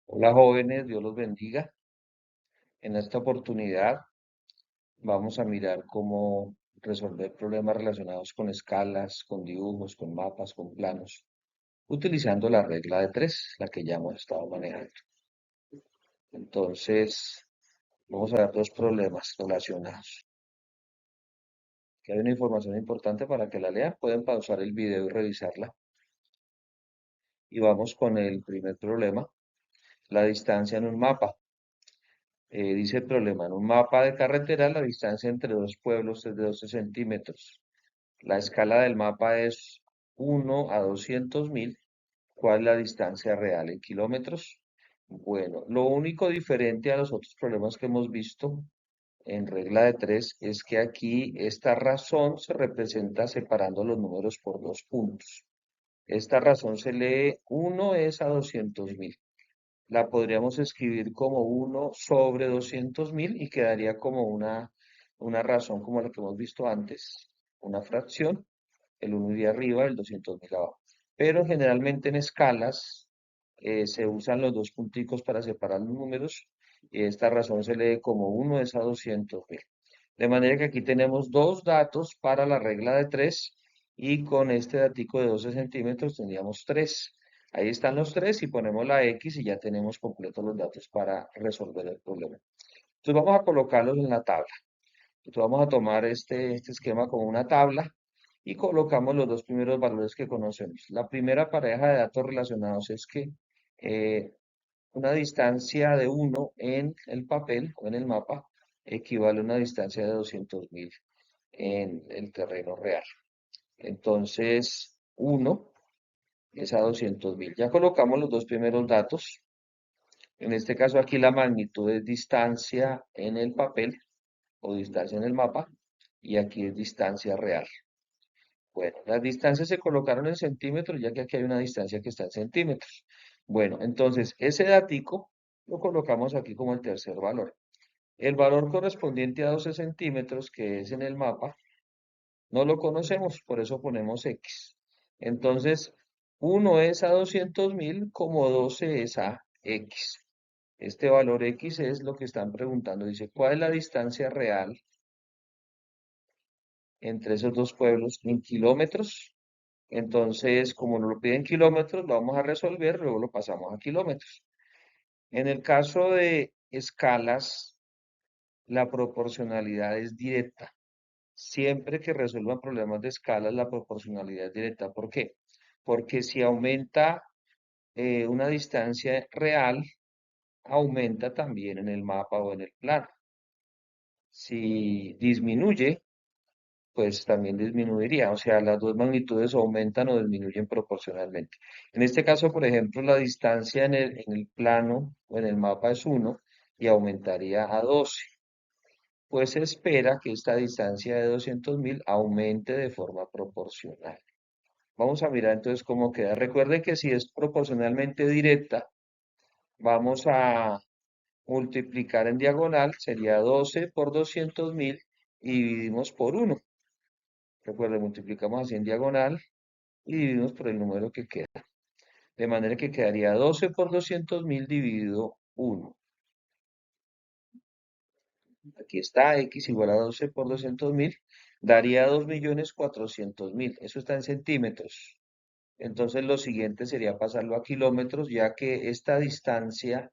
Hola jóvenes, Dios los bendiga. En esta oportunidad vamos a mirar cómo resolver problemas relacionados con escalas, con dibujos, con mapas, con planos, utilizando la regla de tres, la que ya hemos estado manejando. Entonces, vamos a ver dos problemas relacionados. Que hay una información importante para que la lean. Pueden pausar el video y revisarla. Y vamos con el primer problema, la distancia en un mapa. Dice el problema, en un mapa de carretera la distancia entre dos pueblos es de 12 centímetros. La escala del mapa es 1 a 200.000. ¿Cuál es la distancia real en kilómetros? Bueno, lo único diferente a los otros problemas que hemos visto en regla de tres es que aquí esta razón se representa separando los números por dos puntos. Esta razón se lee 1 es a 200.000. La podríamos escribir como 1 sobre 200.000 y quedaría como una razón como la que hemos visto antes, una fracción, el 1 iría arriba, el 200.000 abajo. Pero generalmente en escalas se usan los dos punticos para separar los números y esta razón se lee como 1 es a 200.000. De manera que aquí tenemos dos datos para la regla de 3 y con este datico de 12 centímetros tendríamos 3. Ahí están los tres y ponemos la X y ya tenemos completos los datos para resolver el problema. Entonces vamos a colocarlos en la tabla. Entonces vamos a tomar este esquema como una tabla y colocamos los dos primeros valores que conocemos. La primera pareja de datos relacionados es que eh, una distancia de 1 en el papel o en el mapa equivale a una distancia de 200.000 en el terreno real. Entonces, 1 es a 200.000. Ya colocamos los dos primeros datos. En este caso aquí la magnitud es distancia en el papel o distancia en el mapa y aquí es distancia real. Bueno, las distancias se colocaron en centímetros ya que aquí hay una distancia que está en centímetros. Bueno, entonces ese datico lo colocamos aquí como el tercer valor. El valor correspondiente a 12 centímetros que es en el mapa no lo conocemos, por eso ponemos X. Entonces, 1 es a 200.000 como 12 es a X. Este valor X es lo que están preguntando. Dice, ¿cuál es la distancia real entre esos dos pueblos en kilómetros? Entonces, como nos lo piden kilómetros, lo vamos a resolver, luego lo pasamos a kilómetros. En el caso de escalas, la proporcionalidad es directa. Siempre que resuelvan problemas de escalas, la proporcionalidad es directa. ¿Por qué? Porque si aumenta una distancia real, aumenta también en el mapa o en el plano. Si disminuye, pues también disminuiría. O sea, las dos magnitudes aumentan o disminuyen proporcionalmente. En este caso, por ejemplo, la distancia en el plano o en el mapa es 1 y aumentaría a 12. Pues se espera que esta distancia de 200.000 aumente de forma proporcional. Vamos a mirar entonces cómo queda. Recuerden que si es proporcionalmente directa, vamos a multiplicar en diagonal, sería 12 por 200.000 y dividimos por 1. Recuerden, multiplicamos así en diagonal y dividimos por el número que queda. De manera que quedaría 12 por 200.000 dividido 1. Aquí está, X igual a 12 por 200.000, daría 2.400.000. Eso está en centímetros. Entonces lo siguiente sería pasarlo a kilómetros, ya que esta distancia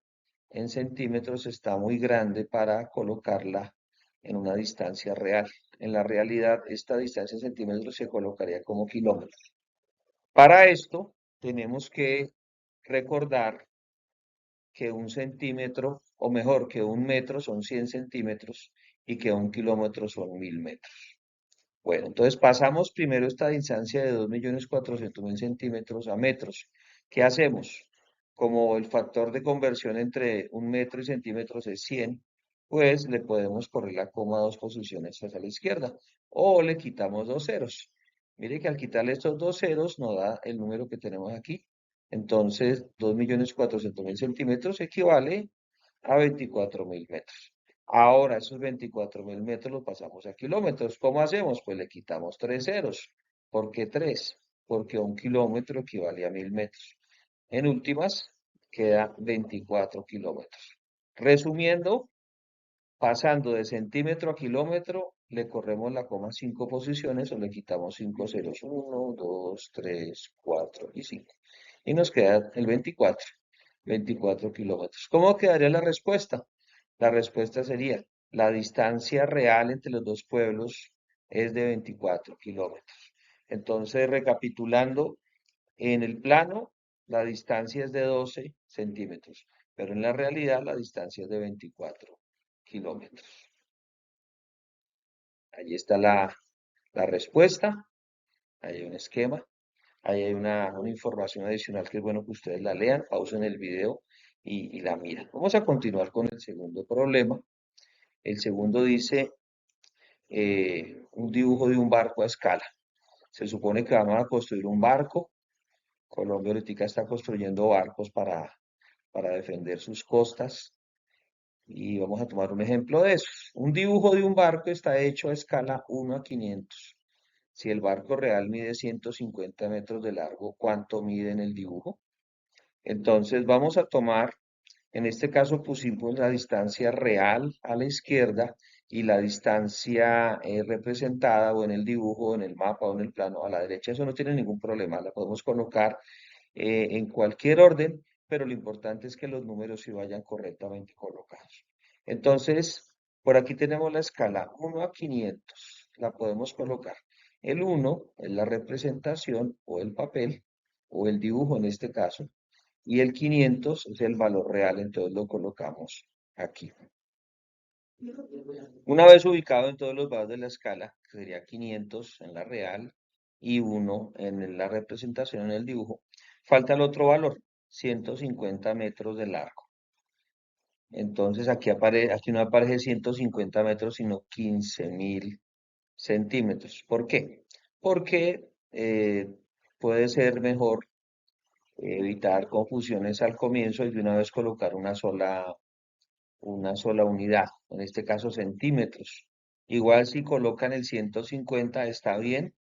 en centímetros está muy grande para colocarla en una distancia real. En la realidad, esta distancia en centímetros se colocaría como kilómetros. Para esto, tenemos que recordar que un centímetro, o mejor, que un metro son 100 centímetros y que un kilómetro son 1000 metros. Bueno, entonces pasamos primero esta distancia de 2.400.000 centímetros a metros. ¿Qué hacemos? Como el factor de conversión entre un metro y centímetros es 100, pues le podemos correr la coma dos posiciones hacia la izquierda o le quitamos dos ceros. Mire que al quitarle estos dos ceros nos da el número que tenemos aquí. Entonces, 2.400.000 centímetros equivale a 24.000 metros. Ahora, esos 24.000 metros los pasamos a kilómetros. ¿Cómo hacemos? Pues le quitamos tres ceros. ¿Por qué tres? Porque un kilómetro equivale a 1000 metros. En últimas, queda 24 kilómetros. Resumiendo, pasando de centímetro a kilómetro, le corremos la coma 5 posiciones o le quitamos 5 ceros, 1, 2, 3, 4 y 5. Y nos queda el 24, 24 kilómetros. ¿Cómo quedaría la respuesta? La respuesta sería, la distancia real entre los dos pueblos es de 24 kilómetros. Entonces, recapitulando, en el plano la distancia es de 12 centímetros, pero en la realidad la distancia es de 24 kilómetros. Allí está la respuesta, ahí hay un esquema, ahí hay una información adicional que es bueno que ustedes la lean, pausen el video y la miran. Vamos a continuar con el segundo problema. El segundo dice un dibujo de un barco a escala. Se supone que vamos a construir un barco. Colombia ahorita está construyendo barcos para defender sus costas. Y vamos a tomar un ejemplo de eso. Un dibujo de un barco está hecho a escala 1:500. Si el barco real mide 150 metros de largo, ¿cuánto mide en el dibujo? Entonces vamos a tomar, en este caso pusimos la distancia real a la izquierda y la distancia representada o en el dibujo, o en el mapa o en el plano a la derecha. Eso no tiene ningún problema, la podemos colocar en cualquier orden, pero lo importante es que los números sí vayan correctamente colocados. Entonces, por aquí tenemos la escala 1:500, la podemos colocar. El 1 es la representación o el papel o el dibujo en este caso, y el 500 es el valor real, entonces lo colocamos aquí. Una vez ubicado en todos los valores de la escala, que sería 500 en la real y 1 en la representación en el dibujo, falta el otro valor, 150 metros de largo. Entonces aquí no aparece 150 metros, sino 15.000 centímetros. ¿Por qué? Porque puede ser mejor evitar confusiones al comienzo y de una vez colocar una sola unidad, en este caso centímetros. Igual si colocan el 150 está bien,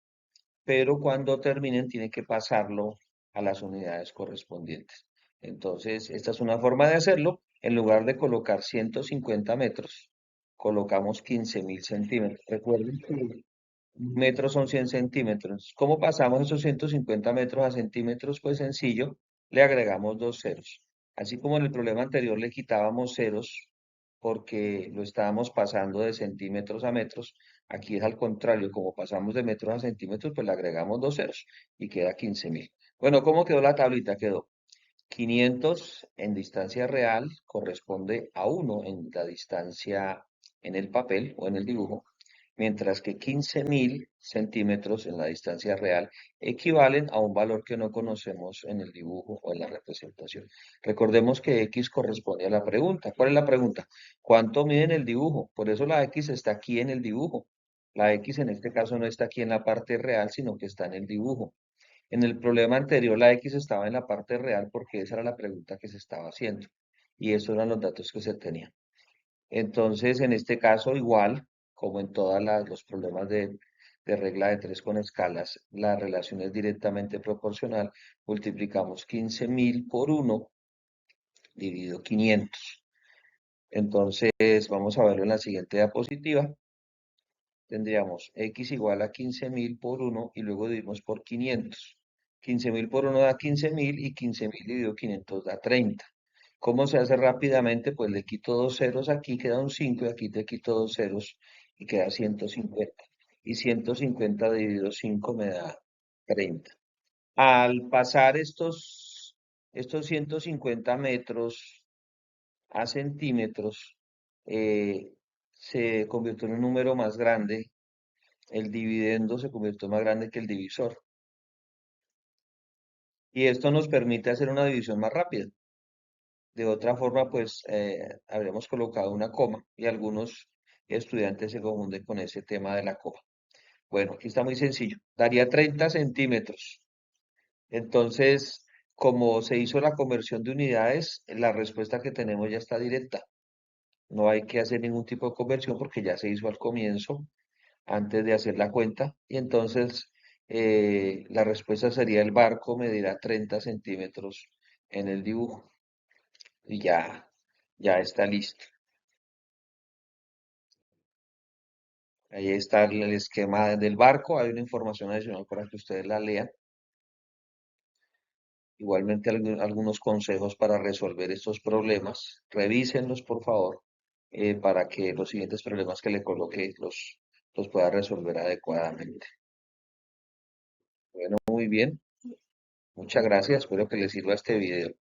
pero cuando terminen tienen que pasarlo a las unidades correspondientes. Entonces, esta es una forma de hacerlo. En lugar de colocar 150 metros, colocamos 15.000 centímetros. Recuerden que metros son 100 centímetros. ¿Cómo pasamos esos 150 metros a centímetros? Pues sencillo, le agregamos dos ceros. Así como en el problema anterior le quitábamos ceros porque lo estábamos pasando de centímetros a metros, aquí es al contrario, como pasamos de metros a centímetros, pues le agregamos dos ceros y queda 15.000. Bueno, ¿cómo quedó la tablita? Quedó 500 en distancia real, corresponde a 1 en la distancia en el papel o en el dibujo, mientras que 15.000 centímetros en la distancia real equivalen a un valor que no conocemos en el dibujo o en la representación. Recordemos que X corresponde a la pregunta. ¿Cuál es la pregunta? ¿Cuánto mide en el dibujo? Por eso la X está aquí en el dibujo. La X en este caso no está aquí en la parte real, sino que está en el dibujo. En el problema anterior la X estaba en la parte real porque esa era la pregunta que se estaba haciendo y esos eran los datos que se tenían. Entonces, en este caso, igual, como en todos los problemas de regla de tres con escalas, la relación es directamente proporcional. Multiplicamos 15.000 por 1 dividido 500. Entonces, vamos a verlo en la siguiente diapositiva. Tendríamos x igual a 15.000 por 1 y luego dividimos por 500. 15.000 por 1 da 15.000 y 15.000 dividido 500 da 30. ¿Cómo se hace rápidamente? Pues le quito dos ceros aquí, queda un 5 y aquí te quito dos ceros y queda 150. Y 150 dividido 5 me da 30. Al pasar estos 150 metros a centímetros, se convirtió en un número más grande, el dividendo se convirtió más grande que el divisor. Y esto nos permite hacer una división más rápida. De otra forma, pues habríamos colocado una coma y algunos estudiantes se confunden con ese tema de la coma. Bueno, aquí está muy sencillo. Daría 30 centímetros. Entonces, como se hizo la conversión de unidades, la respuesta que tenemos ya está directa. No hay que hacer ningún tipo de conversión porque ya se hizo al comienzo, antes de hacer la cuenta. Y entonces, la respuesta sería el barco medirá 30 centímetros en el dibujo. y ya está listo. Ahí está el esquema del barco, hay una información adicional para que ustedes la lean. Igualmente algunos consejos para resolver estos problemas. Revísenlos, por favor, para que los siguientes problemas que le coloque los pueda resolver adecuadamente. Bueno, muy bien. Muchas gracias. Espero que les sirva este video.